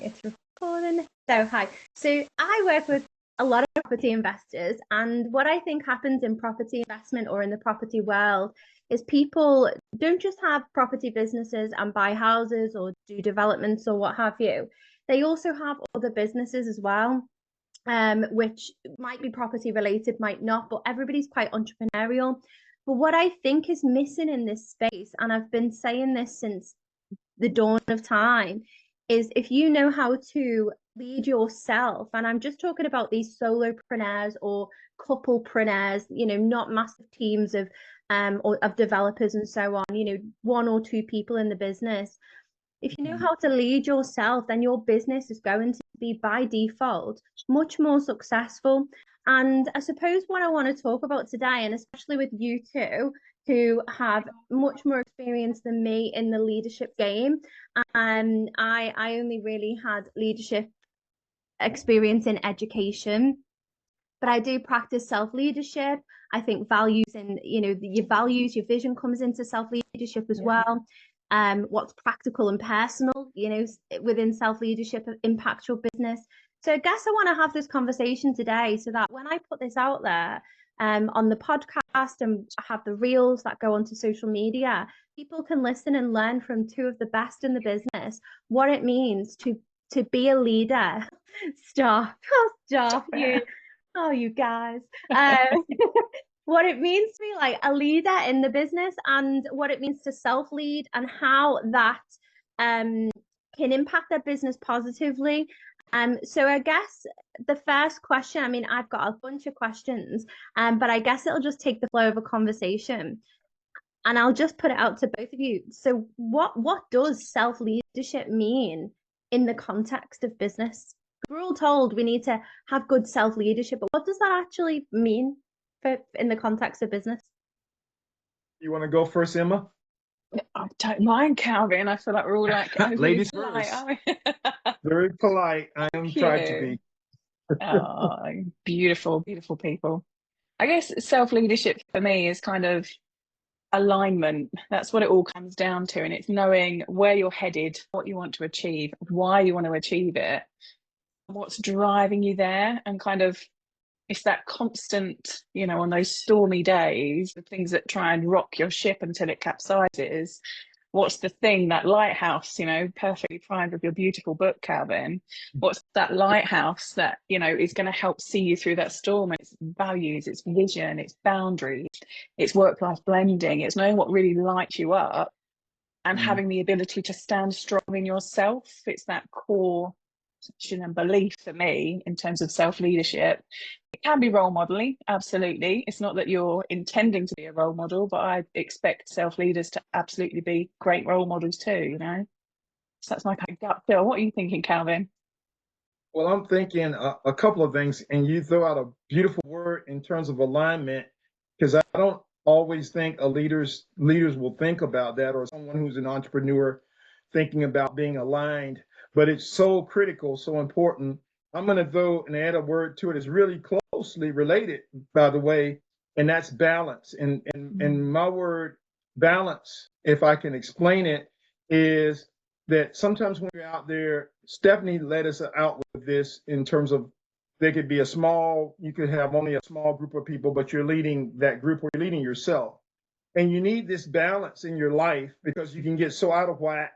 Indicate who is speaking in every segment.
Speaker 1: It's recording. So, hi. So, I work with a lot of property investors, and what I think happens in property investment or in the property world is people don't just have property businesses and buy houses or do developments or what have you. They also have other businesses as well, which might be property related, might not, but everybody's quite entrepreneurial. But what I think is missing in this space, and I've been saying this since the dawn of time, is if you know how to lead yourself, and I'm just talking about these solopreneurs or couplepreneurs, not massive teams of or of developers and so on, one or two people in the business. If you know how to lead yourself, then your business is going to be by default much more successful. And I suppose what I want to talk about today, and especially with you two, who have much more experience than me in the leadership game. I only really had leadership experience in education, but I do practice self-leadership. I think values and your values, your vision comes into self-leadership as well. What's practical and personal, within self-leadership impacts your business. So I guess I want to have this conversation today so that when I put this out there on the podcast and have the reels that go onto social media, people can listen and learn from two of the best in the business what it means to be a leader. Stop. Stop you. Oh, you guys. What it means to be like a leader in the business and what it means to self-lead and how that can impact their business positively. So I guess the first question, I mean, I've got a bunch of questions, but I guess it'll just take the flow of a conversation. And I'll just put it out to both of you. So what does self-leadership mean in the context of business? We're all told we need to have good self-leadership, but what does that actually mean in the context of business?
Speaker 2: You want to go first, Emma?
Speaker 3: I don't mind, Calvin. I feel like we're all like
Speaker 2: ladies
Speaker 3: polite,
Speaker 2: first. Very polite. I am trying to be.
Speaker 3: Oh, beautiful, beautiful people. I guess self-leadership for me is kind of alignment. That's what it all comes down to. And it's knowing where you're headed, what you want to achieve, why you want to achieve it, what's driving you there, and kind of it's that constant, on those stormy days, the things that try and rock your ship until it capsizes. What's the thing, that lighthouse, perfectly primed with your beautiful book, Calvin? What's that lighthouse that, is going to help see you through that storm? It's values, it's vision, it's boundaries, it's work-life blending, it's knowing what really lights you up and having the ability to stand strong in yourself. It's that core and belief for me in terms of self-leadership. It can be role modeling, absolutely. It's not that you're intending to be a role model, but I expect self-leaders to absolutely be great role models too, So that's my kind of gut feel. What are you thinking, Calvin?
Speaker 2: Well, I'm thinking a couple of things, and you throw out a beautiful word in terms of alignment, because I don't always think leaders will think about that, or someone who's an entrepreneur thinking about being aligned. But it's so critical, so important. I'm going to throw and add a word to it. It's really closely related, by the way, and that's balance. And my word balance, if I can explain it, is that sometimes when you're out there, Stephanie led us out with this in terms of there could be you could have only a small group of people, but you're leading that group or you're leading yourself. And you need this balance in your life because you can get so out of whack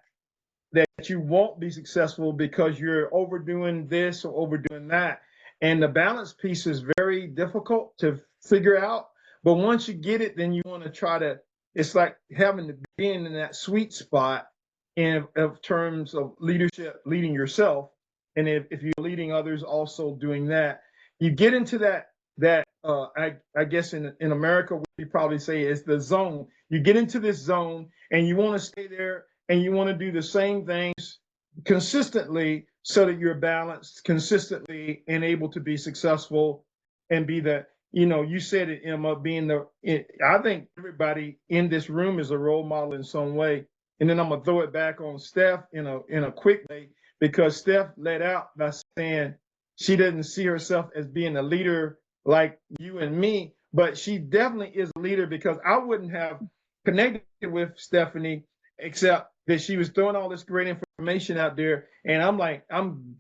Speaker 2: that you won't be successful because you're overdoing this or overdoing that. And the balance piece is very difficult to figure out. But once you get it, then you want to try to, it's like having to be in that sweet spot in terms of leadership, leading yourself. And if you're leading others, also doing that, you get into that I guess in America, we probably say it's the zone. You get into this zone and you want to stay there and you want to do the same things consistently so that you're balanced consistently and able to be successful and be the, you said it, Emma, I think everybody in this room is a role model in some way. And then I'm going to throw it back on Steph in a quick way, because Steph led out by saying she doesn't see herself as being a leader like you and me, but she definitely is a leader, because I wouldn't have connected with Stephanie except that she was throwing all this great information out there, and I'm like, I'm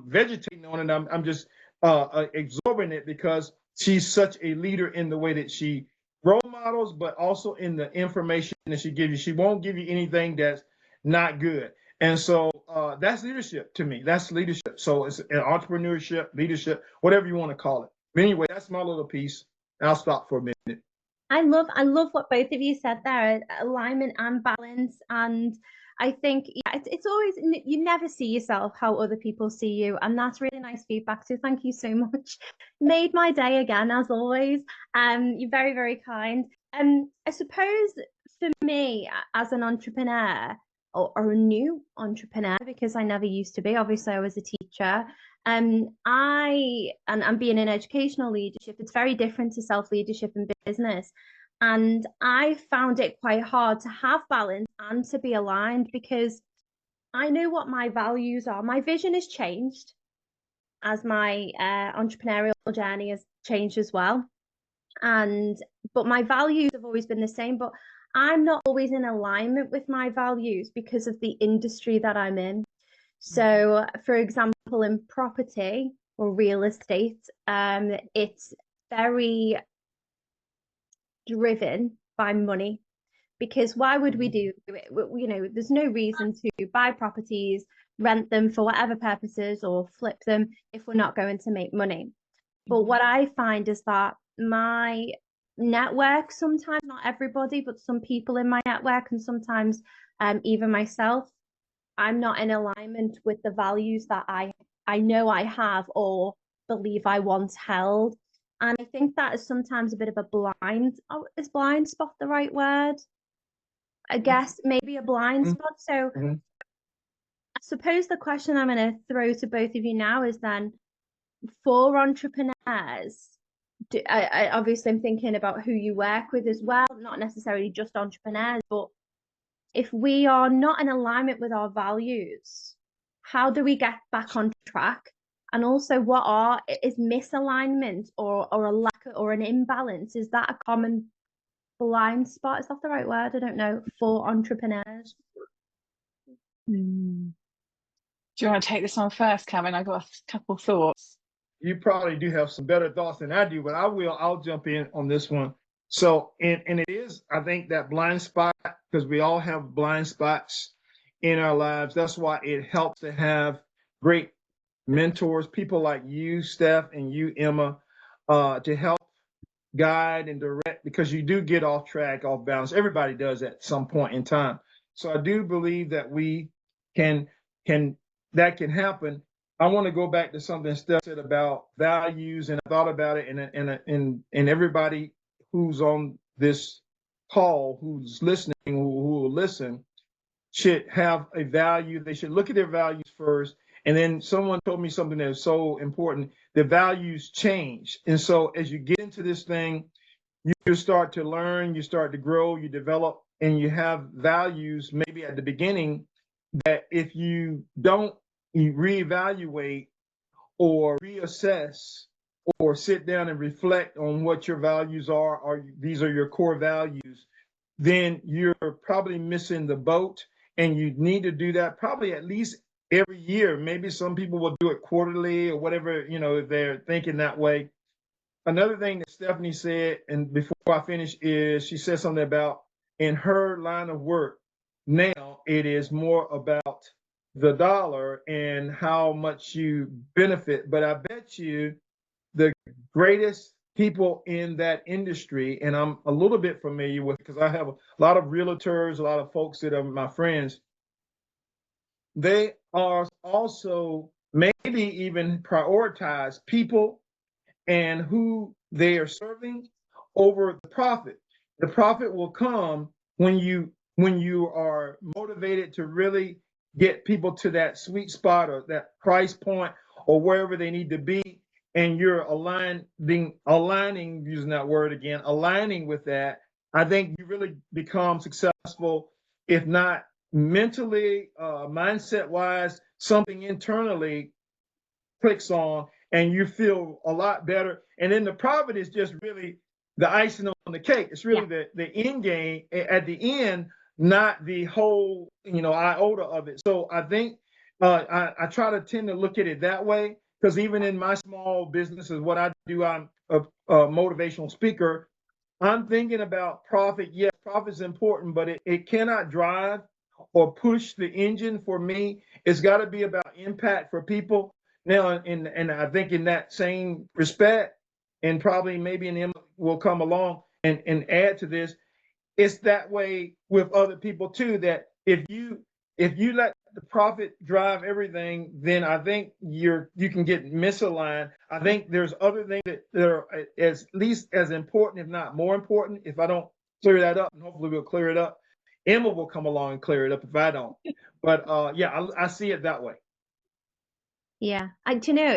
Speaker 2: vegetating on it. I'm just absorbing it because she's such a leader in the way that she role models, but also in the information that she gives you. She won't give you anything that's not good. And so that's leadership to me. That's leadership. So it's an entrepreneurship, leadership, whatever you want to call it. But anyway, that's my little piece. I'll stop for a minute.
Speaker 1: I love what both of you said there, alignment and balance. And I think it's always, you never see yourself how other people see you, and that's really nice feedback. So thank you so much. Made my day again, as always. You're very, very kind. I suppose for me as an entrepreneur, or a new entrepreneur, because I never used to be. Obviously, I was a teacher. And being in educational leadership, it's very different to self-leadership and business. And I found it quite hard to have balance and to be aligned, because I know what my values are. My vision has changed as my entrepreneurial journey has changed as well. But my values have always been the same, but I'm not always in alignment with my values because of the industry that I'm in. So, for example, in property or real estate, it's very driven by money, because why would we do it? You know, there's no reason to buy properties, rent them for whatever purposes, or flip them if we're not going to make money. But what I find is that my network, sometimes, not everybody, but some people in my network, and sometimes even myself, I'm not in alignment with the values that I know I have or believe I once held. And I think that is sometimes a bit of a is blind spot the right word? I guess maybe a blind spot. So I suppose the question I'm going to throw to both of you now is then, for entrepreneurs, obviously I'm thinking about who you work with as well, not necessarily just entrepreneurs, but if we are not in alignment with our values, how do we get back on track? And also, is misalignment or a lack or an imbalance? Is that a common blind spot? Is that the right word? I don't know, for entrepreneurs.
Speaker 3: Do you want to take this on first, Karen? I've got a couple thoughts.
Speaker 2: You probably do have some better thoughts than I do, but I'll jump in on this one. So, and it is, I think, that blind spot, because we all have blind spots in our lives. That's why it helps to have great mentors, people like you, Steph, and you, Emma, to help guide and direct, because you do get off track, off balance. Everybody does at some point in time. So I do believe that we can that can happen. I want to go back to something Steph said about values, and I thought about it, and everybody who's on this call, who's listening, who will listen, should have a value. They should look at their values first. And then someone told me something that is so important. The values change. And so as you get into this thing, you start to learn, you start to grow, you develop, and you have values maybe at the beginning that if you don't reevaluate or reassess or sit down and reflect on what your values are, or these are your core values, then you're probably missing the boat. And you need to do that probably at least every year. Maybe some people will do it quarterly or whatever, you know, if they're thinking that way. Another thing that Stephanie said, and before I finish, is she said something about in her line of work, now it is more about the dollar and how much you benefit. But I bet you the greatest people in that industry, and I'm a little bit familiar with, because I have a lot of realtors, a lot of folks that are my friends, they are also maybe even prioritize people and who they are serving over the profit. The profit will come when you are motivated to really get people to that sweet spot or that price point or wherever they need to be, and you're aligning, using that word again, aligning with that. I think you really become successful, if not mentally, mindset wise, something internally clicks on and you feel a lot better. And then the profit is just really the icing on the cake. It's really the end game. At the end, not the whole, iota of it. So I think I try to tend to look at it that way, because even in my small businesses, what I do, I'm a motivational speaker. I'm thinking about profit. Yes, profit's important, but it cannot drive or push the engine for me. It's got to be about impact for people. Now, and I think in that same respect, and probably maybe an M will come along and add to this, it's that way with other people too, that if you let the profit drive everything, then I think you can get misaligned. I think there's other things that are as least as important, if not more important. If I don't clear that up, and hopefully we'll clear it up, Emma will come along and clear it up if I don't. But yeah, I see it that way.
Speaker 1: Yeah.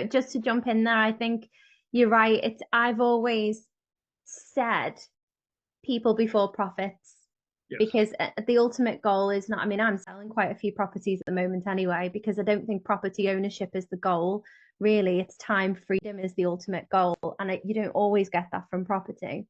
Speaker 1: Just to jump in there, I think you're right. I've always said people before profits.
Speaker 2: Yes.
Speaker 1: Because the ultimate goal is not, I mean, I'm selling quite a few properties at the moment anyway, because I don't think property ownership is the goal. Really, it's time freedom is the ultimate goal. And you don't always get that from property.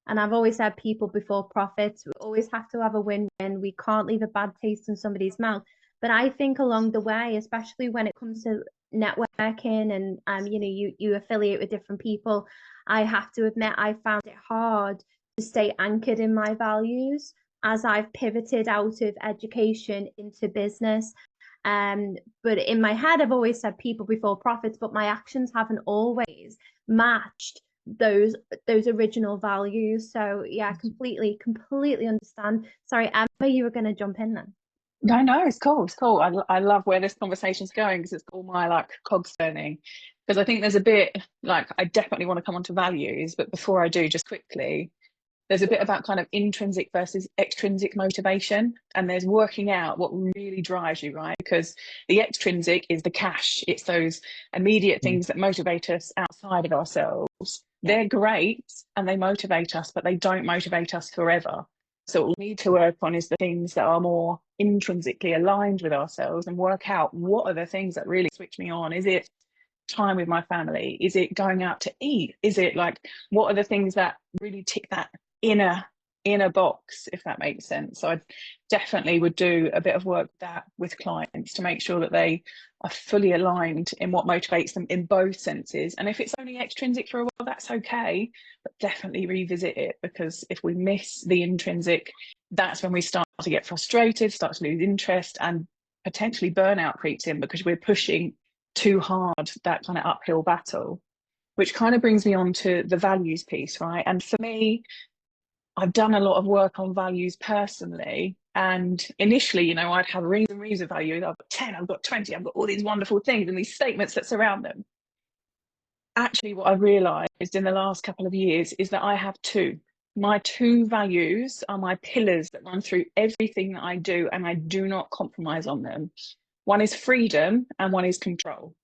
Speaker 1: And I've always said people before profits. We always have to have a win-win. We can't leave a bad taste in somebody's mouth. But I think along the way, especially when it comes to networking and you affiliate with different people, I have to admit I found it hard to stay anchored in my values as I've pivoted out of education into business. But in my head, I've always said people before profits, but my actions haven't always matched those original values. So yeah, completely understand. Sorry, Emma, you were going to jump in then.
Speaker 3: No, it's cool. It's cool. I love where this conversation's going, because it's all my like cogs turning. Because I think there's a bit like, I definitely want to come on to values, but before I do, just quickly, there's a bit about kind of intrinsic versus extrinsic motivation, and there's working out what really drives you, right? Because the extrinsic is the cash. It's those immediate things that motivate us outside of ourselves. They're great and they motivate us, but they don't motivate us forever. So what we need to work on is the things that are more intrinsically aligned with ourselves, and work out what are the things that really switch me on. Is it time with my family? Is it going out to eat? Is it like, what are the things that really tick that inner box, if that makes sense? So I definitely would do a bit of work with clients to make sure that they are fully aligned in what motivates them in both senses. And if it's only extrinsic for a while, that's okay, but definitely revisit it, because if we miss the intrinsic, that's when we start to get frustrated, start to lose interest, and potentially burnout creeps in, because we're pushing too hard that kind of uphill battle. Which kind of brings me on to the values piece, right? And for me, I've done a lot of work on values personally. And initially, I'd have reams and reams of values. I've got 10, I've got 20, I've got all these wonderful things and these statements that surround them. Actually, what I've realized in the last couple of years is that I have two. My two values are my pillars that run through everything that I do, and I do not compromise on them. One is freedom and one is control.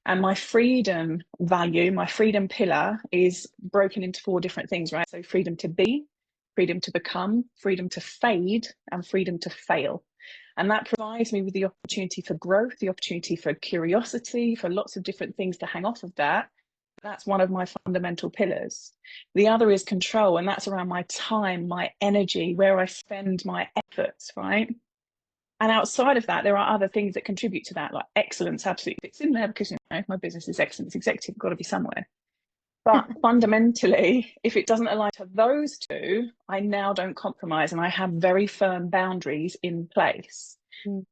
Speaker 3: And my freedom value, my freedom pillar, is broken into 4 different things, right? So freedom to be, freedom to become, freedom to fade, and freedom to fail. And that provides me with the opportunity for growth, the opportunity for curiosity, for lots of different things to hang off of that. That's one of my fundamental pillars. The other is control, and that's around my time, my energy, where I spend my efforts, right? And outside of that, there are other things that contribute to that, like excellence absolutely fits in there, because my business is excellence executive, got to be somewhere. But fundamentally, if it doesn't align to those two, I now don't compromise, and I have very firm boundaries in place.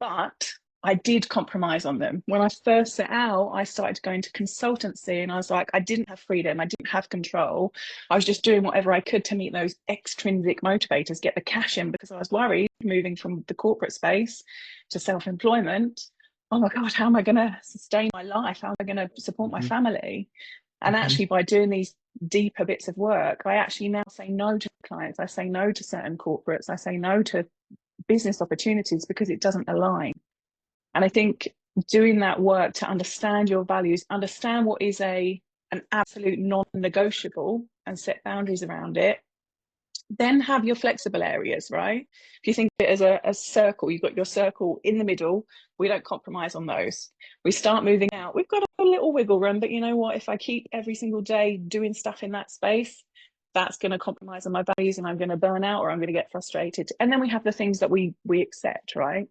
Speaker 3: But I did compromise on them. When I first set out, I started going to consultancy, and I was like, I didn't have freedom, I didn't have control. I was just doing whatever I could to meet those extrinsic motivators, get the cash in, because I was worried moving from the corporate space to self-employment. Oh my God, how am I going to sustain my life? How am I going to support my family? And actually, by doing these deeper bits of work, I actually now say no to clients. I say no to certain corporates. I say no to business opportunities because it doesn't align. And I think doing that work to understand your values, understand what is an absolute non-negotiable, and set boundaries around it, then have your flexible areas, right? If you think of it as a circle, you've got your circle in the middle. We don't compromise on those. We start moving out. We've got a little wiggle room, but you know what? If I keep every single day doing stuff in that space, that's going to compromise on my values and I'm going to burn out or I'm going to get frustrated. And then we have the things that we accept, right?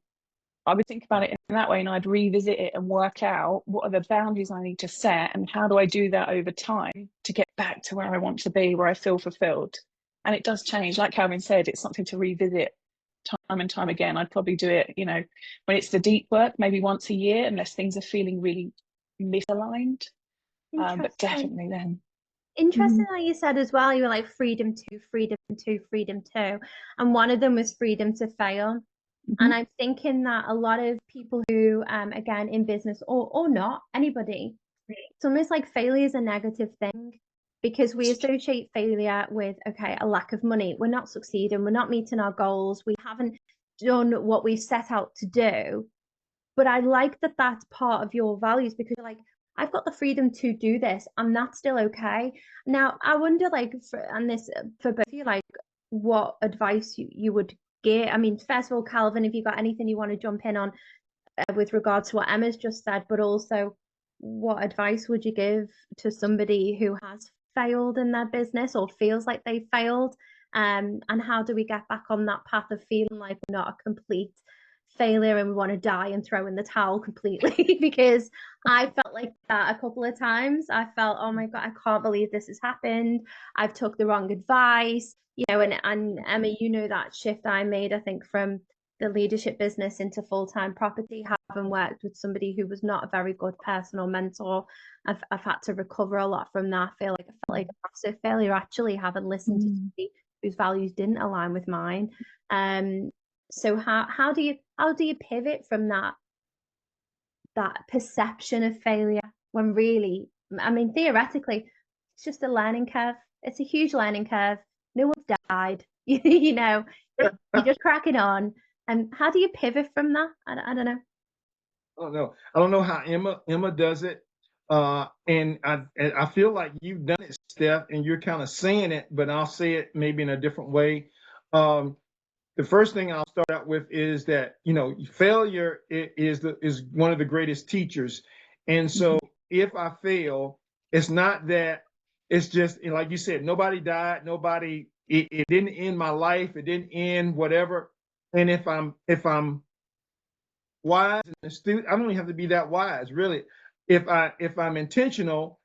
Speaker 3: I would think about it in that way, and I'd revisit it and work out what are the boundaries I need to set and how do I do that over time to get back to where I want to be, where I feel fulfilled. And it does change. Like Calvin said, it's something to revisit time and time again. I'd probably do it, when it's the deep work, maybe once a year, unless things are feeling really misaligned. But definitely then.
Speaker 1: Interesting how you said as well, you were like freedom to, freedom to, freedom to. And one of them was freedom to fail. And I'm thinking that a lot of people who, again, in business or not, anybody, it's almost like failure is a negative thing because we associate failure with, okay, a lack of money. We're not succeeding. We're not meeting our goals. We haven't done what we've set out to do. But I like that that's part of your values because you're like, I've got the freedom to do this and that's still okay. Now, I wonder, like, for both of you, like, what advice you would give. I mean, first of all, Calvin, if you got anything you want to jump in on with regards to what Emma's just said, but also what advice would you give to somebody who has failed in their business or feels like they failed? And how do we get back on that path of feeling like we're not a complete failure and we want to die and throw in the towel completely? Because I felt like that a couple of times. I felt, oh my God, I can't believe this has happened. I've took the wrong advice, and Emma, that shift I made, I think, from the leadership business into full-time property, having worked with somebody who was not a very good personal mentor. I've had to recover a lot from that. I felt like a massive failure actually having listened to somebody whose values didn't align with mine. So how do you pivot from that perception of failure when really, I mean, theoretically, it's just a learning curve. It's a huge learning curve. No one's died, you're just cracking on. And how do you pivot from that? I don't know.
Speaker 2: I don't know how Emma does it. And I feel like you've done it, Steph, and you're kind of saying it, but I'll say it maybe in a different way. The first thing I'll start out with is that, failure is one of the greatest teachers. And so if I fail, it's not that it's just, like you said, nobody died, it didn't end my life, it didn't end whatever. And if I'm wise and astute, I don't even have to be that wise, really. If I'm intentional,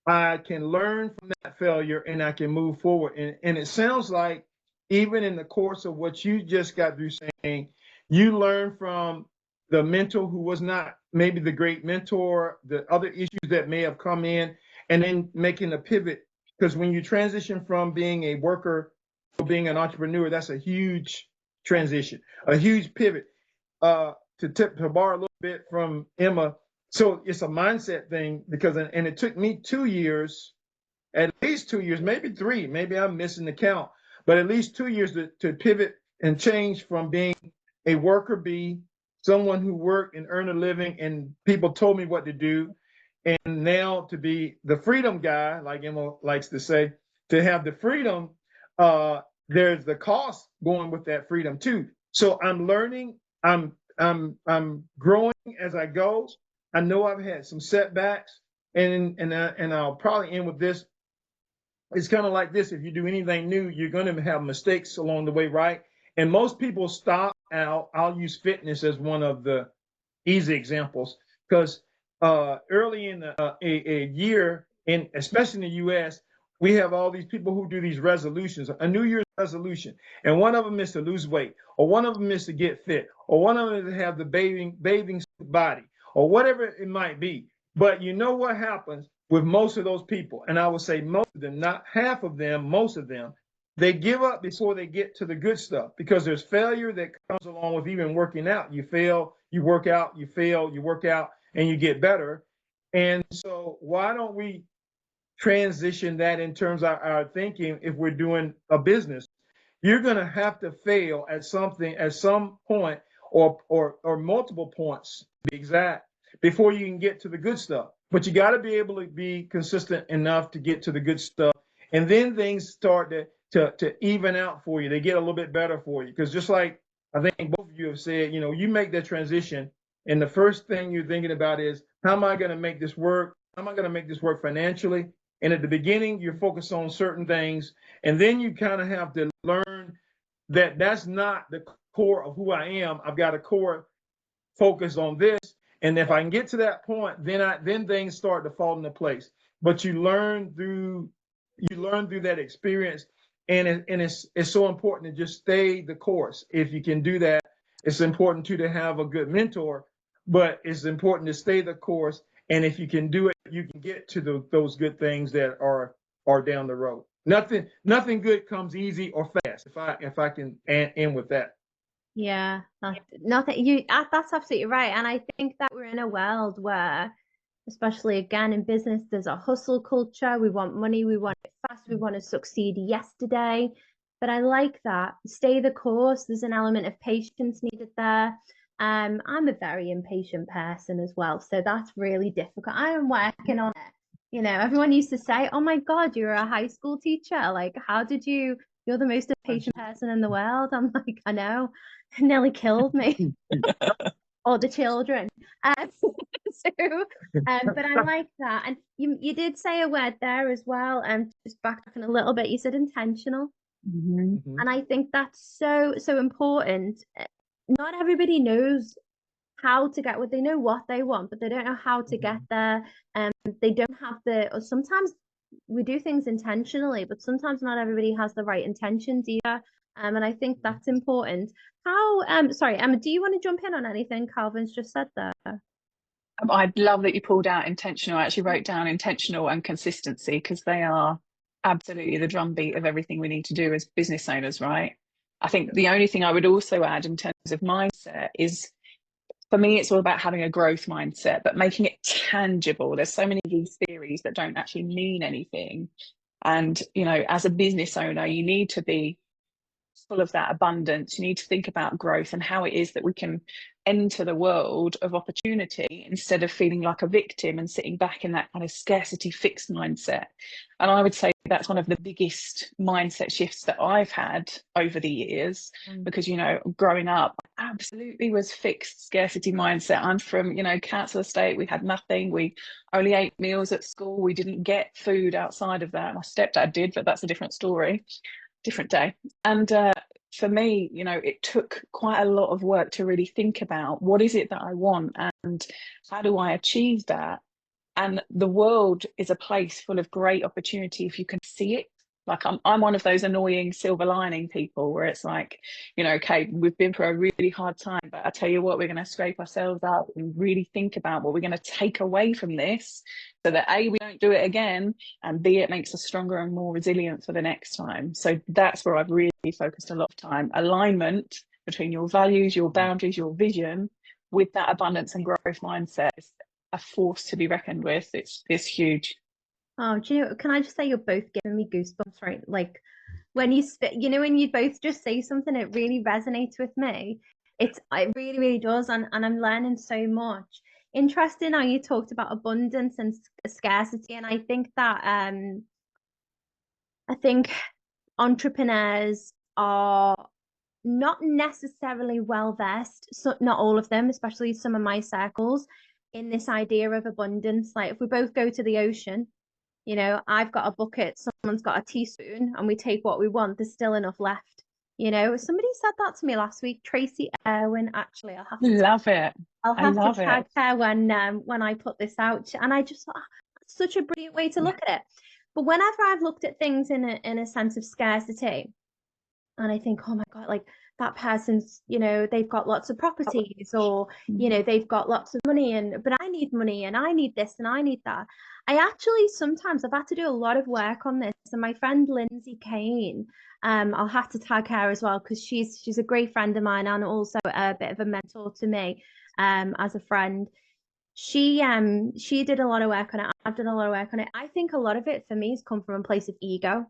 Speaker 2: I can learn from that failure and I can move forward. And it sounds like even in the course of what you just got through saying, you learn from the mentor who was not maybe the great mentor, the other issues that may have come in, and then making a pivot. Because when you transition from being a worker to being an entrepreneur, that's a huge transition, a huge pivot. To borrow a little bit from Emma, so it's a mindset thing because, and it took me 2 years, at least 2 years, maybe 3, maybe I'm missing the count, but at least 2 years to pivot and change from being a worker bee, someone who worked and earned a living and people told me what to do, and now to be the freedom guy, like Emma likes to say, to have the freedom. There's the cost going with that freedom too. So I'm learning. I'm growing as I go. I know I've had some setbacks, and I'll probably end with this. It's kind of like this: if you do anything new, you're going to have mistakes along the way, right? And most people stop out. I'll use fitness as one of the easy examples because early in a year, especially in the U.S., we have all these people who do these resolutions, a New Year's resolution, and one of them is to lose weight, or one of them is to get fit, or one of them is to have the bathing suit body, or whatever it might be. But you know what happens with most of those people, and I would say most of them, not half of them, most of them, they give up before they get to the good stuff because there's failure that comes along with even working out. You fail, you work out, you fail, you work out, and you get better. And so why don't we transition that in terms of our thinking if we're doing a business? You're going to have to fail at something at some point or multiple points, to be exact, before you can get to the good stuff. But you got to be able to be consistent enough to get to the good stuff. And then things start to even out for you. They get a little bit better for you. Because just like I think both of you have said, you make that transition. And the first thing you're thinking about is, how am I going to make this work? How am I going to make this work financially? And at the beginning, you're focused on certain things, and then you kind of have to learn that that's not the core of who I am. I've got a core focus on this, and if I can get to that point, then things start to fall into place. But you learn through that experience, and it's so important to just stay the course. If you can do that, it's important too to have a good mentor, but it's important to stay the course. And if you can do it, you can get to those good things that are down the road. Nothing good comes easy or fast. If I can end with that.
Speaker 1: Yeah, nothing. That's absolutely right. And I think that we're in a world where, especially again in business, there's a hustle culture. We want money, we want it fast, we want to succeed yesterday. But I like that. Stay the course. There's an element of patience needed there. I'm a very impatient person as well, so that's really difficult. I am working on it. Everyone used to say, "Oh my God, you're a high school teacher. Like, how did you? You're the most impatient person in the world." I'm like, I know, it nearly killed me. Or the children. But I like that. And you did say a word there as well. Just backtracking a little bit, you said intentional.
Speaker 3: Mm-hmm.
Speaker 1: And I think that's so important. Not everybody knows how to get what they know what they want, but they don't know how to get there. They don't have or sometimes we do things intentionally, but sometimes not everybody has the right intentions either. And I think that's important. Sorry, Emma, do you want to jump in on anything Calvin's just said there?
Speaker 3: I love that you pulled out intentional. I actually wrote down intentional and consistency because they are absolutely the drumbeat of everything we need to do as business owners, right? I think the only thing I would also add in terms of mindset is, for me, it's all about having a growth mindset, but making it tangible. There's so many of these theories that don't actually mean anything. And, as a business owner, you need to be full of that abundance. You need to think about growth and how it is that we can enter the world of opportunity instead of feeling like a victim and sitting back in that kind of scarcity fixed mindset. And I would say that's one of the biggest mindset shifts that I've had over the years, because, growing up, I absolutely was fixed scarcity mindset. I'm from, council estate. We had nothing. We only ate meals at school. We didn't get food outside of that. My stepdad did, but that's a different story. Different day. And for me, it took quite a lot of work to really think about what is it that I want and how do I achieve that. And the world is a place full of great opportunity if you can see it. Like I'm one of those annoying silver lining people where it's like, okay, we've been through a really hard time, but I tell you what, we're going to scrape ourselves up and really think about what we're going to take away from this, so that A, we don't do it again, and B, it makes us stronger and more resilient for the next time. So that's where I've really focused a lot of time. Alignment between your values, your boundaries, your vision, with that abundance and growth mindset is a force to be reckoned with. It's huge.
Speaker 1: Oh, do you know, can I just say you're both giving me goosebumps, right? Like when when you both just say something, it really resonates with me. It really, really does. And I'm learning so much. Interesting how you talked about abundance and scarcity. And I think that I think entrepreneurs are not necessarily well versed, so not all of them, especially some of my circles, in this idea of abundance. Like if we both go to the ocean, I've got a bucket, someone's got a teaspoon, and we take what we want, there's still enough left. Somebody said that to me last week, Tracy Irwin. Actually, I'll have to
Speaker 3: Love it.
Speaker 1: I'll have to tag
Speaker 3: it.
Speaker 1: her when I put this out. And I just thought, that's such a brilliant way to look at it. But whenever I've looked at things in a sense of scarcity, and I think, oh my God, like that person's, they've got lots of properties, or, they've got lots of money, but I need money and I need this and I need that. I actually sometimes I've had to do a lot of work on this. And my friend Lindsay Kane, I'll have to tag her as well, because she's a great friend of mine and also a bit of a mentor to me as a friend. She did a lot of work on it. I've done a lot of work on it. I think a lot of it for me has come from a place of ego.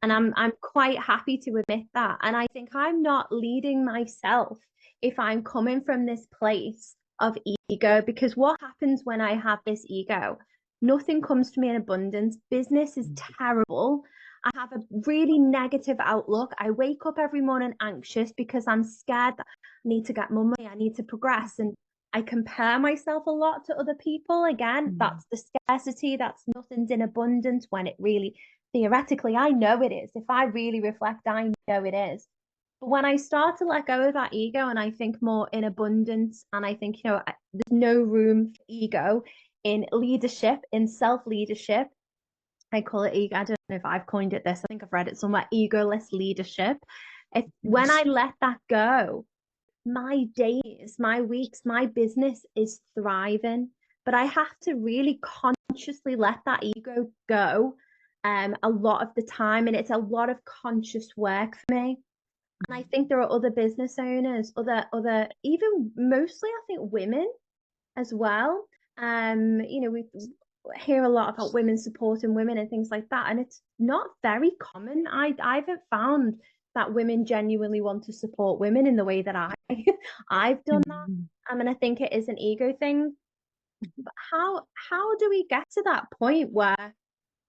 Speaker 1: And I'm quite happy to admit that. And I think I'm not leading myself if I'm coming from this place of ego, because what happens when I have this ego? Nothing comes to me in abundance. Business is terrible. I have a really negative outlook. I wake up every morning anxious because I'm scared that I need to get more money. I need to progress. And I compare myself a lot to other people. Again, that's the scarcity, that's nothing's in abundance when it really, theoretically, I know it is. If I really reflect, I know it is. But when I start to let go of that ego and I think more in abundance, and I think, there's no room for ego in leadership, in self-leadership. I call it ego. I don't know if I've coined it this. I think I've read it somewhere. Egoless leadership. When I let that go, my days, my weeks, my business is thriving. But I have to really consciously let that ego go a lot of the time. And it's a lot of conscious work for me. And I think there are other business owners, other even mostly I think women as well. We hear a lot about women supporting women and things like that, and it's not very common. I haven't found that women genuinely want to support women in the way that I've done that. And I think it is an ego thing. But how do we get to that point where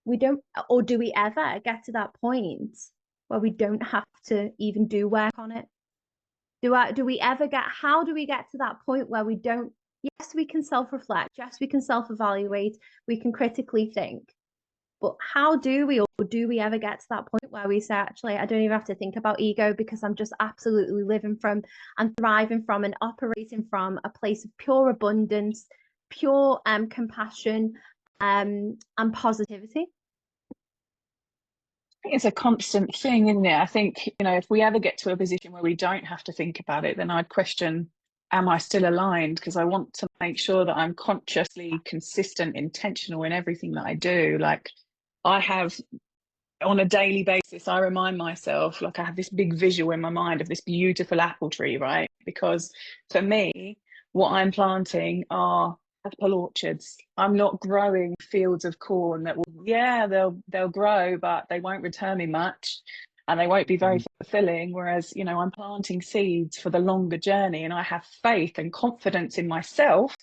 Speaker 1: we don't, or do we ever get to that point where we don't have to even do work on it? How do we get to that point where we don't, yes, we can self-reflect, yes, we can self-evaluate, we can critically think, but how do we, or do we ever get to that point where we say, actually, I don't even have to think about ego because I'm just absolutely living from and thriving from and operating from a place of pure abundance, pure compassion and positivity?
Speaker 3: It's a constant thing, isn't it? I think, if we ever get to a position where we don't have to think about it, then I'd question, am I still aligned? Because I want to make sure that I'm consciously consistent, intentional in everything that I do. Like I have on a daily basis, I remind myself, like I have this big visual in my mind of this beautiful apple tree, right? Because for me, what I'm planting are apple orchards. I'm not growing fields of corn that will, they'll grow, but they won't return me much and they won't be very fulfilling. Whereas, I'm planting seeds for the longer journey, and I have faith and confidence in myself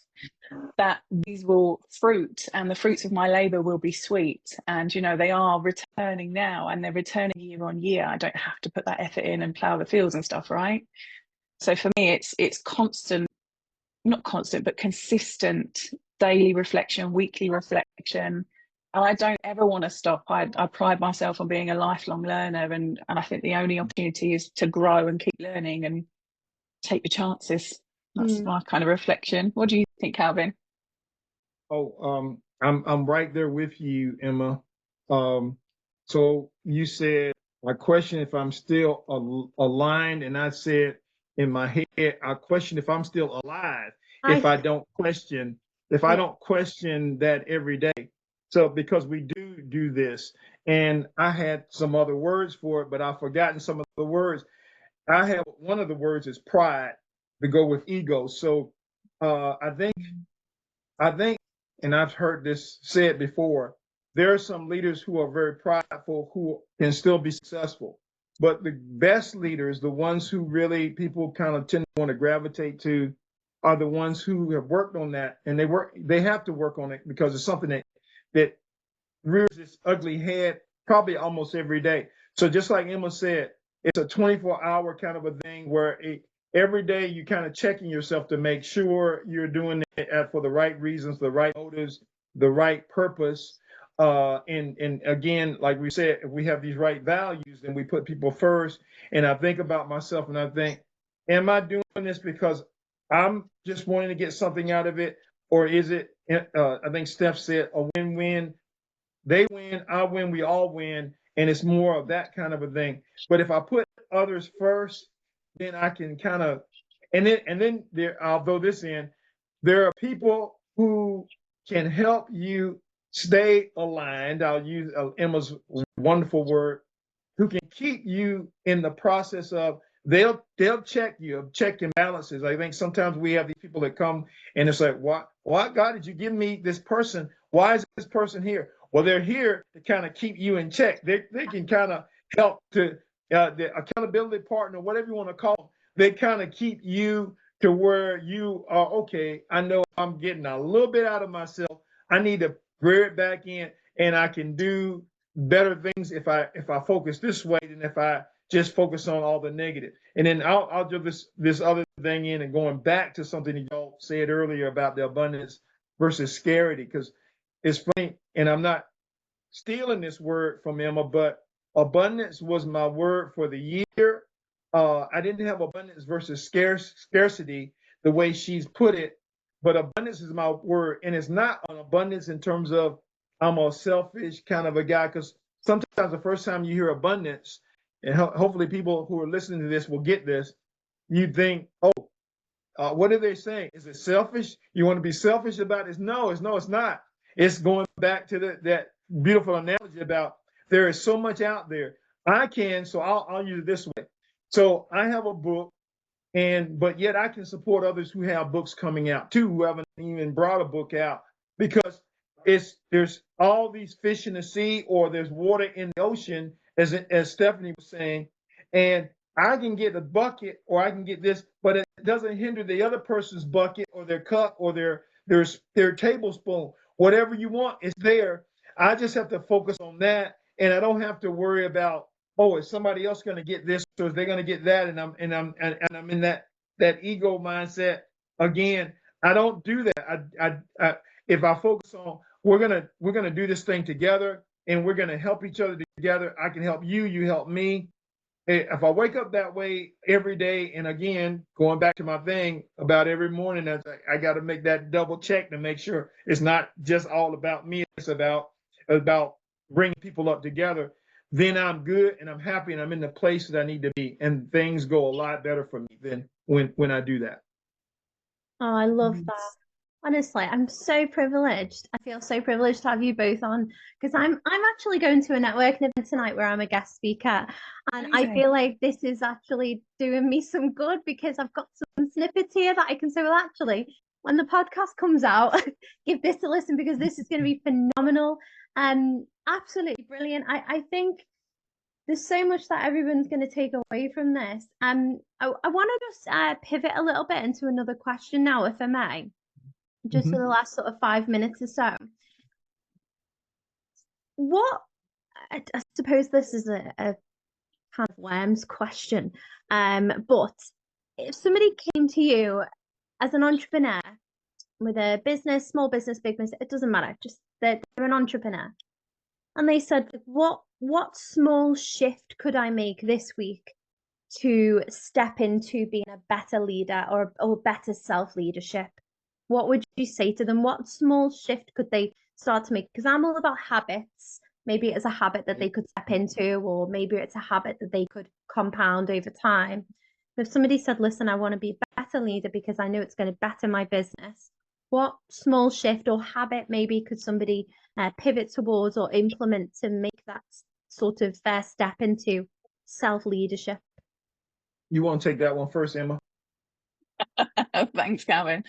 Speaker 3: that these will fruit and the fruits of my labor will be sweet. And, they are returning now and they're returning year on year. I don't have to put that effort in and plow the fields and stuff, right? So for me, it's constant, not constant, but consistent daily reflection, weekly reflection. And I don't ever want to stop. I pride myself on being a lifelong learner. And I think the only opportunity is to grow and keep learning and take your chances. That's my kind of reflection. What do you think, Calvin?
Speaker 2: Oh, I'm right there with you, Emma. So you said, I question if I'm still aligned, and I said in my head, I question if I'm still alive if I don't question that every day. So because we do this, and I had some other words for it, but I've forgotten some of the words. I have one of the words is pride to go with ego. So I think, and I've heard this said before, there are some leaders who are very prideful who can still be successful. But the best leaders, the ones who really people kind of tend to want to gravitate to, are the ones who have worked on that. And they have to work on it because it's something that rears its ugly head probably almost every day. So just like Emma said, it's a 24-hour kind of a thing where every day you kind of checking yourself to make sure you're doing it for the right reasons, the right motives, the right purpose. And again, like we said, if we have these right values, then we put people first. And I think about myself and I think, am I doing this because I'm just wanting to get something out of it? Or is it, I think Steph said, a win-win? They win, I win, we all win. And it's more of that kind of a thing. But if I put others first, then I can kind of, and then there, I'll throw this in. There are people who can help you stay aligned. I'll use Emma's wonderful word, who can keep you in the process of they'll check you, check and balances. I think sometimes we have these people that come and it's like, why God did you give me this person? Why is this person here? Well, they're here to kind of keep you in check. They can kind of help to the accountability partner, whatever you want to call them. They kind of keep you to where you are, okay, I know I'm getting a little bit out of myself. I need to rear it back in, and I can do better things if I focus this way than if I just focus on all the negative. And then I'll do this other thing in and going back to something that y'all said earlier about the abundance versus scarcity, because it's funny, and I'm not stealing this word from Emma, but abundance was my word for the year. I didn't have abundance versus scarcity the way she's put it, but abundance is my word, and it's not an abundance in terms of I'm a selfish kind of a guy, because sometimes the first time you hear abundance, and hopefully people who are listening to this will get this, you think, oh, what are they saying? Is it selfish? You want to be selfish about this? No, it's not. It's going back to that beautiful analogy about there is so much out there. So I'll use it this way. So I have a book, but yet I can support others who have books coming out too, who haven't even brought a book out, because there's all these fish in the sea, or there's water in the ocean, as Stephanie was saying, and I can get a bucket or I can get this, but it doesn't hinder the other person's bucket or their cup or their tablespoon. Whatever you want is there. I just have to focus on that, and I don't have to worry about, oh, is somebody else going to get this, or is they going to get that? And I'm in that ego mindset again. I don't do that. If I focus on we're gonna do this thing together, and we're gonna help each other together. I can help you, you help me. If I wake up that way every day, and again, going back to my thing about every morning, I got to make that double check to make sure it's not just all about me. It's about bringing people up together. Then I'm good and I'm happy and I'm in the place that I need to be, and things go a lot better for me than when I do that.
Speaker 1: Oh, I love that. Honestly, I'm so privileged. I feel so privileged to have you both on, because I'm actually going to a networking event tonight where I'm a guest speaker, and I feel like this is actually doing me some good, because I've got some snippets here that I can say, well, actually, when the podcast comes out, give this a listen, because this is going to be phenomenal. Absolutely brilliant. I think there's so much that everyone's going to take away from this. I want to just pivot a little bit into another question now, if I may, just for the last sort of 5 minutes or so. I suppose this is a kind of worms question, but if somebody came to you as an entrepreneur with a business, small business, big business, it doesn't matter, just they're an entrepreneur, and they said, what small shift could I make this week to step into being a better leader, or better self-leadership? What would you say to them? What small shift could they start to make? Because I'm all about habits. Maybe it's a habit that they could step into, or maybe it's a habit that they could compound over time. If somebody said, listen, I want to be a better leader because I know it's going to better my business, what small shift or habit maybe could somebody pivot towards or implement to make that sort of first step into self-leadership?
Speaker 2: You want to take that one first, Emma?
Speaker 3: Thanks, Calvin.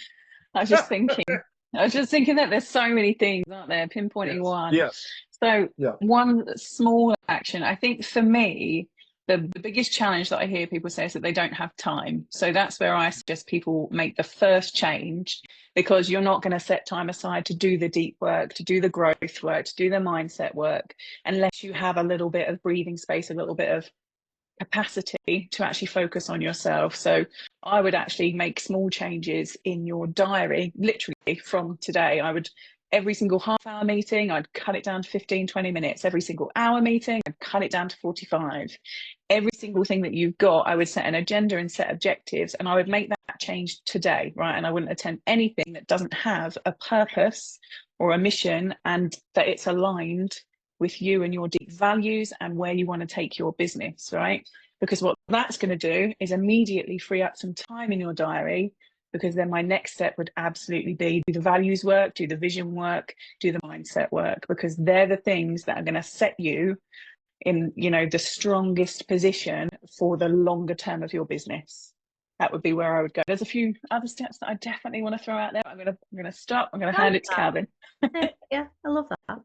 Speaker 3: I was just thinking that there's so many things, aren't there? Pinpointing one.
Speaker 2: Yes.
Speaker 3: So one small action, I think for me, the biggest challenge that I hear people say is that they don't have time. So that's where I suggest people make the first change, because you're not going to set time aside to do the deep work, to do the growth work, to do the mindset work, unless you have a little bit of breathing space, a little bit of capacity to actually focus on yourself. So I would actually make small changes in your diary, literally from today. I would, every single half-hour meeting, I'd cut it down to 15-20 minutes. Every single hour meeting, I'd cut it down to 45. Every single thing that you've got, I would set an agenda and set objectives, and I would make that change today, right? And I wouldn't attend anything that doesn't have a purpose or a mission, and that it's aligned with you and your deep values and where you want to take your business, right? Because what that's going to do is immediately free up some time in your diary, because then my next step would absolutely be do the values work, do the vision work, do the mindset work, because they're the things that are going to set you in, you know, the strongest position for the longer term of your business. That would be where I would go. There's a few other steps that I definitely want to throw out there. I'm going to stop. I'm going to hand it to Calvin.
Speaker 1: Yeah, I love that.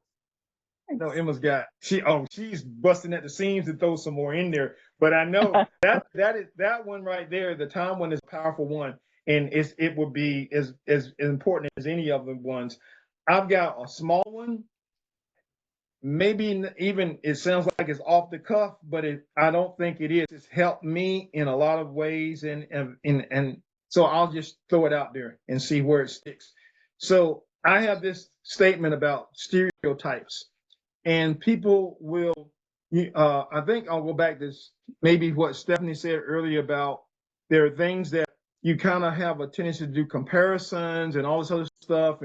Speaker 2: No, Emma's got she's busting at the seams to throw some more in there. But I know that one right there, the time one is a powerful one, and it would be as important as any of the ones. I've got a small one. Maybe even it sounds like it's off the cuff, but I don't think it is. It's helped me in a lot of ways, and So I'll just throw it out there and see where it sticks. So I have this statement about stereotypes, and people will, I think I'll go back to maybe what Stephanie said earlier about there are things that you kind of have a tendency to do comparisons and all this other stuff,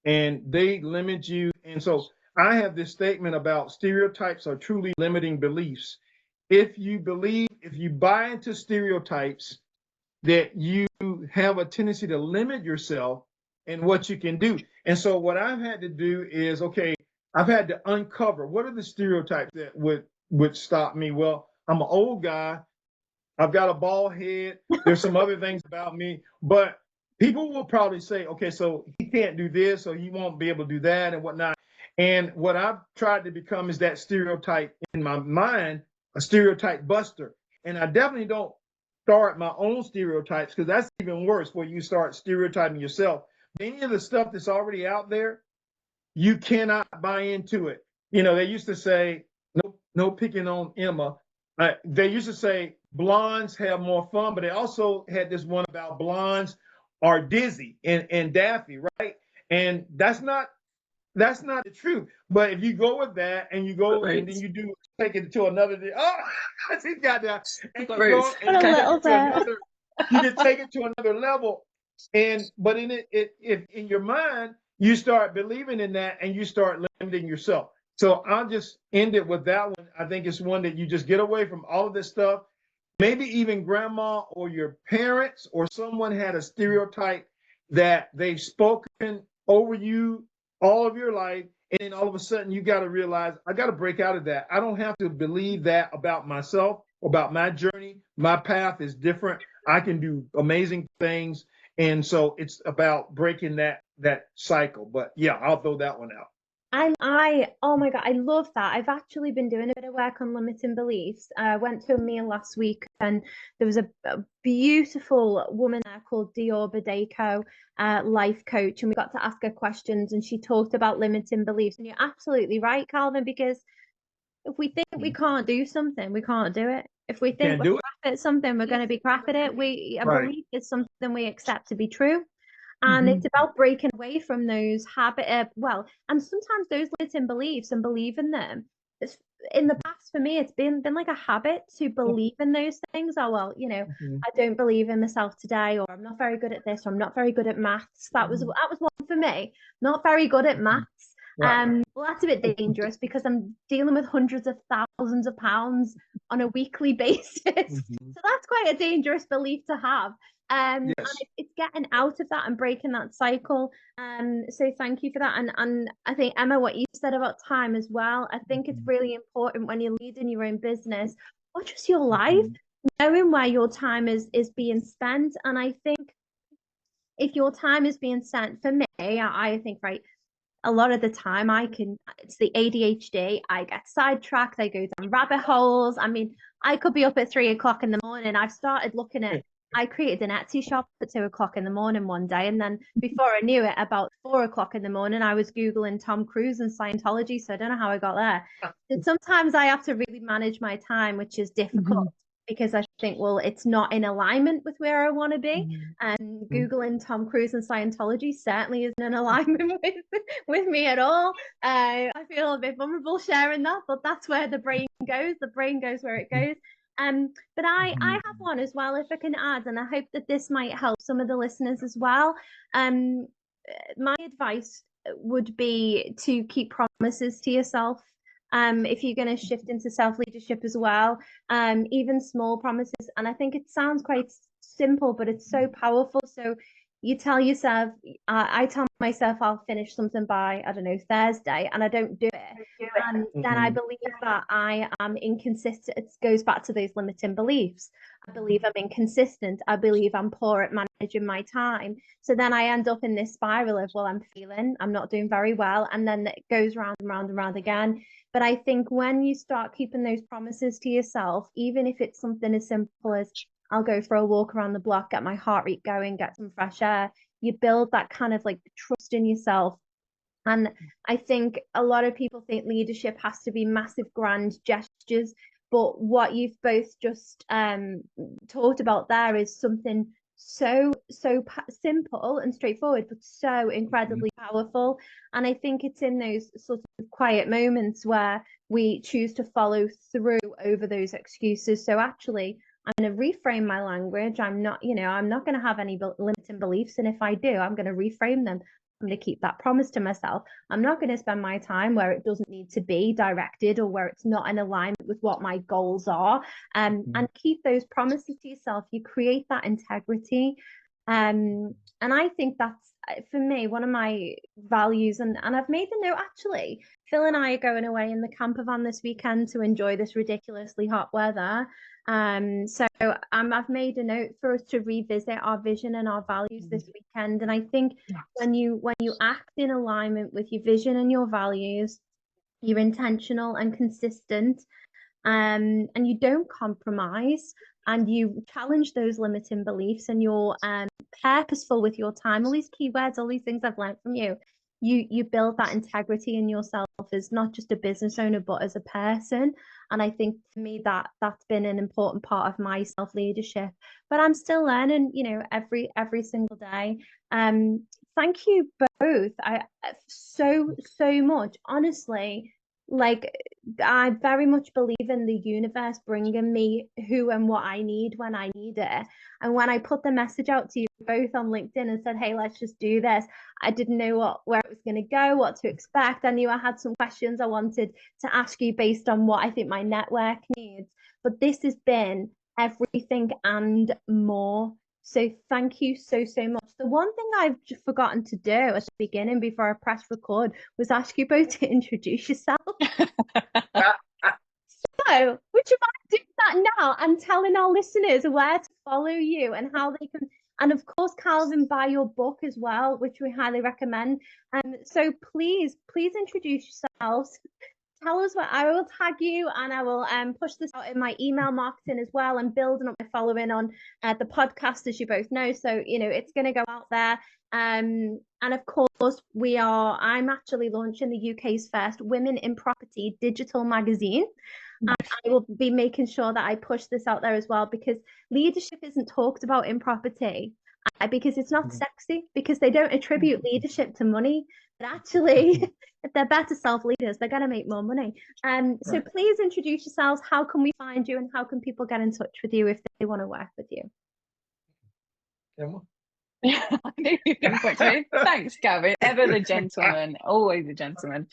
Speaker 2: and they limit you. And so I have this statement about stereotypes are truly limiting beliefs. If you buy into stereotypes, that you have a tendency to limit yourself and what you can do. And so what I've had to do is, okay, I've had to uncover what are the stereotypes that would stop me. Well, I'm an old guy. I've got a bald head. There's some other things about me, but people will probably say, okay, so he can't do this, or he won't be able to do that and whatnot. And what I've tried to become is that stereotype in my mind, a stereotype buster. And I definitely don't start my own stereotypes, because that's even worse, where you start stereotyping yourself. Any of the stuff that's already out there, you cannot buy into it. They used to say, no picking on Emma. They used to say blondes have more fun, but they also had this one about blondes are dizzy and daffy, right? And that's not the truth. But if you go with that and you go
Speaker 3: Right.
Speaker 2: and then you do take it to another, she's got that. And you
Speaker 3: Roots.
Speaker 2: go and you take it to
Speaker 1: bit.
Speaker 2: another, you can take it to another level. But in if in your mind you start believing in that and you start limiting yourself. So I'll just end it with that one. I think it's one that you just get away from all of this stuff. Maybe even grandma or your parents or someone had a stereotype that they've spoken over you all of your life. And then all of a sudden you got to realize, I got to break out of that. I don't have to believe that about myself, about my journey. My path is different. I can do amazing things. And so it's about breaking that cycle. But yeah, I'll throw that one out.
Speaker 1: Oh my God, I love that. I've actually been doing a bit of work on limiting beliefs. I went to a meal last week and there was a beautiful woman there called Dior Badeko, life coach, and we got to ask her questions and she talked about limiting beliefs. And you're absolutely right, Calvin, because if we think we can't do something, we can't do it. If we think we're crap at something, we're going to be crap at it. A belief is something we accept to be true. And it's about breaking away from those and sometimes those limiting beliefs and believing them. In the past, for me, it's been like a habit to believe in those things. Oh, well, I don't believe in myself today, or I'm not very good at this, or I'm not very good at maths. That was one for me. Not very good at maths. Well, that's a bit dangerous because I'm dealing with hundreds of thousands of pounds on a weekly basis. So that's quite a dangerous belief to have. And it's getting out of that and breaking that cycle. So thank you for that. And I think, Emma, what you said about time as well, I think it's really important when you're leading your own business or just your life, knowing where your time is being spent. And I think if your time is being spent, for me, I think, right, a lot of the time it's the ADHD, I get sidetracked, I go down rabbit holes. I mean, I could be up at 3 o'clock in the morning. I've started looking at I created an Etsy shop at 2 o'clock in the morning one day. And then before I knew it, about 4 o'clock in the morning, I was Googling Tom Cruise and Scientology. So I don't know how I got there. But sometimes I have to really manage my time, which is difficult because I think, well, it's not in alignment with where I want to be. And Googling Tom Cruise and Scientology certainly isn't in alignment with me at all. I feel a bit vulnerable sharing that, but that's where the brain goes. The brain goes where it goes. But I have one as well, if I can add, and I hope that this might help some of the listeners as well. My advice would be to keep promises to yourself. If you're going to shift into self-leadership as well, even small promises. And I think it sounds quite simple, but it's so powerful. So you tell yourself, I tell myself I'll finish something by, I don't know, Thursday, and I don't do it. And then I believe that I am inconsistent. It goes back to those limiting beliefs. I believe I'm inconsistent. I believe I'm poor at managing my time. So then I end up in this spiral of, well, I'm not doing very well. And then it goes round and round and round again. But I think when you start keeping those promises to yourself, even if it's something as simple as, I'll go for a walk around the block, get my heart rate going, get some fresh air. You build that kind of like trust in yourself. And I think a lot of people think leadership has to be massive, grand gestures. But what you've both just talked about there is something so simple and straightforward, but so incredibly powerful. And I think it's in those sort of quiet moments where we choose to follow through over those excuses. So actually, I'm going to reframe my language. I'm not going to have any limiting beliefs. And if I do, I'm going to reframe them. I'm going to keep that promise to myself. I'm not going to spend my time where it doesn't need to be directed or where it's not in alignment with what my goals are. And keep those promises to yourself. You create that integrity. And I think that's, for me, one of my values. And I've made the note, actually. Phil and I are going away in the camper van this weekend to enjoy this ridiculously hot weather. So I've made a note for us to revisit our vision and our values this weekend. And I think when you act in alignment with your vision and your values, you're intentional and consistent, and you don't compromise, and you challenge those limiting beliefs, and you're purposeful with your time. All these keywords, all these things I've learned from you. You build that integrity in yourself as not just a business owner, but as a person. And I think for me that's been an important part of my self-leadership. But I'm still learning, every single day. Thank you both. I so much. Honestly, like, I very much believe in the universe bringing me who and what I need when I need it. And when I put the message out to you both on LinkedIn and said, hey, let's just do this, I didn't know where it was going to go, what to expect. I knew I had some questions I wanted to ask you based on what I think my network needs. But this has been everything and more. So thank you so much. The one thing I've forgotten to do at the beginning before I press record was ask you both to introduce yourself. So would you mind doing that now and telling our listeners where to follow you and how they can, and of course, Calvin, buy your book as well, which we highly recommend. So please introduce yourselves. Tell us what. I will tag you, and I will push this out in my email marketing as well, and building up my following on the podcast, as you both know. So it's going to go out there. And of course, I'm actually launching the UK's first Women in Property digital magazine. And I will be making sure that I push this out there as well, because leadership isn't talked about in property because it's not sexy, because they don't attribute leadership to money. But actually, if they're better self-leaders, they're going to make more money. So please introduce yourselves. How can we find you, and how can people get in touch with you if they want to work with you?
Speaker 2: Emma?
Speaker 3: I knew you were going to point to me. Thanks, Gavin. Ever the gentleman, always a gentleman.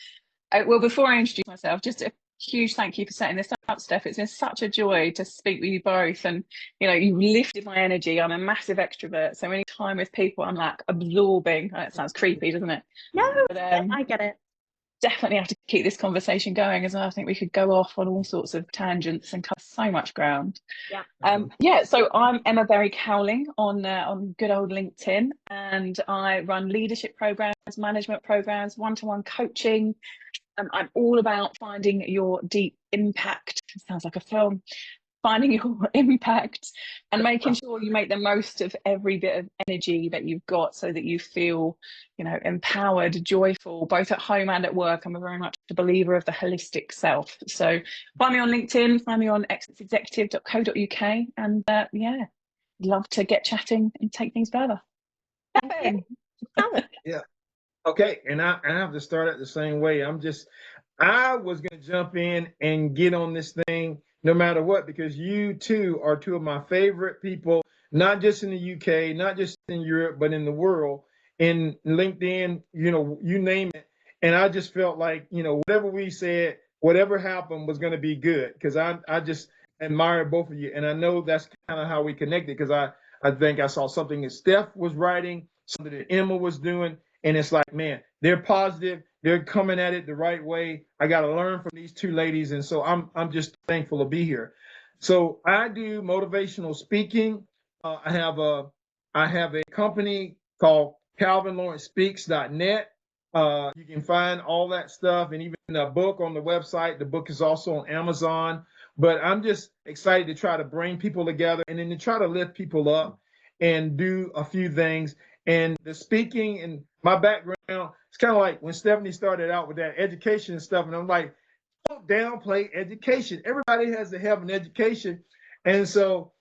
Speaker 3: Well, before I introduce myself, just a huge thank you for setting this up, Steph. It's been such a joy to speak with you both, and you lifted my energy. I'm a massive extrovert, so any time with people, I'm like absorbing. That sounds creepy, doesn't it?
Speaker 1: No, but, I get it.
Speaker 3: Definitely have to keep this conversation going as well. I think we could go off on all sorts of tangents and cover so much ground. So I'm Emma Berry Cowling on good old LinkedIn, and I run leadership programs, management programs, one-to-one coaching. I'm all about finding your deep impact. It sounds like a film. Finding your impact and making sure you make the most of every bit of energy that you've got, so that you feel, empowered, joyful, both at home and at work. I'm very much a believer of the holistic self. So find me on LinkedIn, find me on excellenceexecutive.co.uk, and love to get chatting and take things further.
Speaker 2: Yeah. Okay, and I have to start it the same way. I was going to jump in and get on this thing no matter what, because you two are two of my favorite people, not just in the UK, not just in Europe, but in the world, in LinkedIn, you name it. And I just felt like, whatever we said, whatever happened was going to be good, because I just admire both of you. And I know that's kind of how we connected, because I think I saw something that Steph was writing, something that Emma was doing. And it's like, man, they're positive. They're coming at it the right way. I got to learn from these two ladies. And so I'm just thankful to be here. So I do motivational speaking. I have a company called CalvinLawrenceSpeaks.net. You can find all that stuff, and even a book on the website. The book is also on Amazon. But I'm just excited to try to bring people together, and then to try to lift people up and do a few things. And the speaking and my background, it's kind of like when Stephanie started out with that education and stuff. And I'm like, don't downplay education. Everybody has to have an education. And so,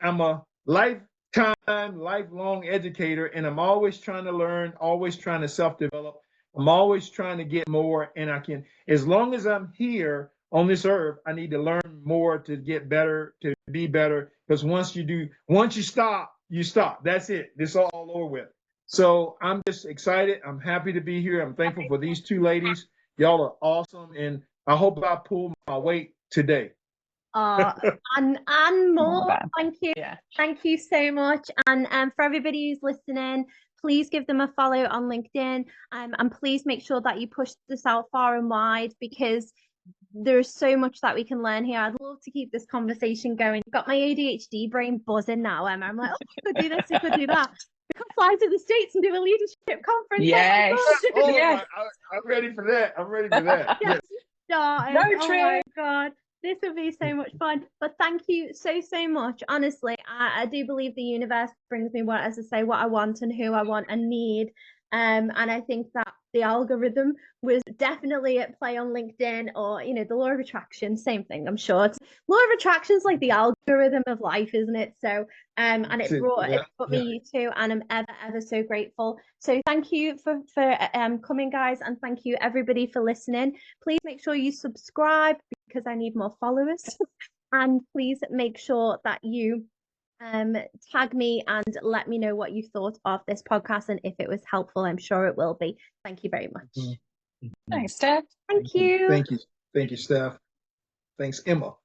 Speaker 2: I'm a life time, lifelong educator, and I'm always trying to learn, always trying to self-develop. I'm always trying to get more, and I can, as long as I'm here on this earth, I need to learn more to get better, to be better. Because once you stop, you stop. That's it. It's all over with. So I'm just excited. I'm happy to be here. I'm thankful for these two ladies. Y'all are awesome, and I hope I pull my weight today.
Speaker 1: And more. Thank you.
Speaker 3: Yeah.
Speaker 1: Thank you so much. And for everybody who's listening, please give them a follow on LinkedIn. And please make sure that you push this out far and wide, because there's so much that we can learn here. I'd love to keep this conversation going. I've got my ADHD brain buzzing now, Emma. I'm like, oh, I could do this, I could do that. We could fly to the States and do a leadership conference.
Speaker 3: Yes.
Speaker 2: Oh,
Speaker 3: Yes.
Speaker 2: I'm ready for that. I'm ready for that. Yes.
Speaker 1: Road
Speaker 3: trip.
Speaker 1: Oh my God. This would be so much fun. But thank you so much. Honestly, I do believe the universe brings me what, as I say, what I want and who I want and need. And I think that the algorithm was definitely at play on LinkedIn, or, you know, the law of attraction, same thing, I'm sure. Law of attraction is like the algorithm of life, isn't it? So, and it brought me you two, and I'm ever so grateful. So thank you for coming, guys, and thank you everybody for listening. Please make sure you subscribe, because I need more followers. And please make sure that you tag me and let me know what you thought of this podcast, and if it was helpful. I'm sure it will be. Thank you very much.
Speaker 3: Thanks, Steph.
Speaker 1: Thank you.
Speaker 2: Thank you, Steph. Thanks, Emma.